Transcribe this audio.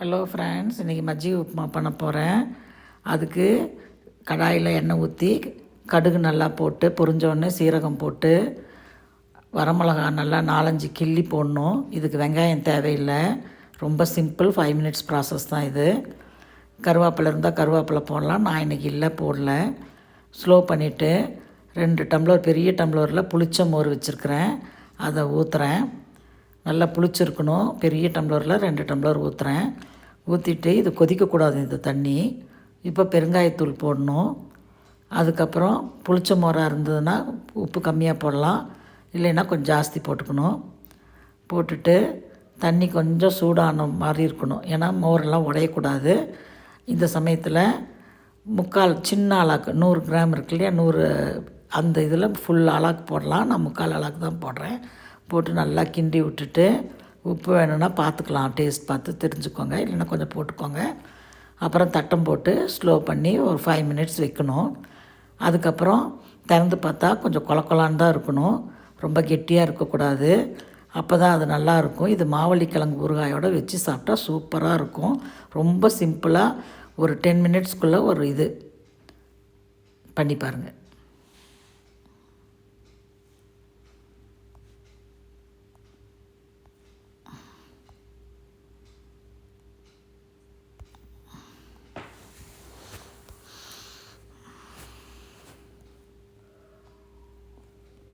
Hello friends, இன்றைக்கி மஜ்ஜி உப்புமா பண்ண போகிறேன். அதுக்கு கடாயில் எண்ணெய் ஊற்றி கடுகு நல்லா போட்டு பொரிஞ்சோடனே சீரகம் போட்டு வரமிளகா நல்லா 4-5 கிள்ளி போடணும். இதுக்கு வெங்காயம் தேவையில்லை, ரொம்ப சிம்பிள் 5 மினிட்ஸ் ப்ராசஸ் தான் இது. கருவேப்பிலை இருந்தால் கருவேப்பிலை போடலாம், நான் இன்றைக்கி இல்லை போடல. ஸ்லோ பண்ணிவிட்டு 2 டம்ளர் பெரிய டம்ளரில் புளிச்ச மோர் வச்சுருக்கிறேன், அதை ஊற்றுறேன். நல்லா புளிச்சிருக்கணும். பெரிய டம்ளரில் 2 டம்ளர் ஊற்றுறேன். ஊற்றிட்டு இது கொதிக்கக்கூடாது இந்த தண்ணி. இப்போ பெருங்காயத்தூள் போடணும். அதுக்கப்புறம் புளிச்ச மோராக இருந்ததுன்னா உப்பு கம்மியாக போடலாம், இல்லைன்னா கொஞ்சம் ஜாஸ்தி போட்டுக்கணும். போட்டுட்டு தண்ணி கொஞ்சம் சூடான மாதிரி இருக்கணும், ஏன்னா மோரெல்லாம் உடையக்கூடாது. இந்த சமயத்தில் முக்கால் சின்ன அலாக்கு 100 கிராம் இருக்கு இல்லையா, 100 அந்த இதில் ஃபுல் அலாக்கு போடலாம். நான் முக்கால் அலாக்கு தான் போடுறேன். போட்டு நல்லா கிண்டி விட்டுட்டு உப்பு வேணும்னா பார்த்துக்கலாம், டேஸ்ட் பார்த்து தெரிஞ்சுக்கோங்க, இல்லைன்னா கொஞ்சம் போட்டுக்கோங்க. அப்புறம் தட்டம் போட்டு ஸ்லோ பண்ணி ஒரு 5 மினிட்ஸ் வைக்கணும். அதுக்கப்புறம் திறந்து பார்த்தா கொஞ்சம் கொலக்கொலான்னு தான் இருக்கணும், ரொம்ப கெட்டியாக இருக்கக்கூடாது. அப்போ தான் அது நல்லாயிருக்கும். இது மாவள்ளிக்கிழங்கு ஊறுகாயோடு வச்சு சாப்பிட்டா சூப்பராக இருக்கும். ரொம்ப சிம்பிளாக ஒரு 10 மினிட்ஸ்க்குள்ளே ஒரு இது பண்ணி பாருங்கள்.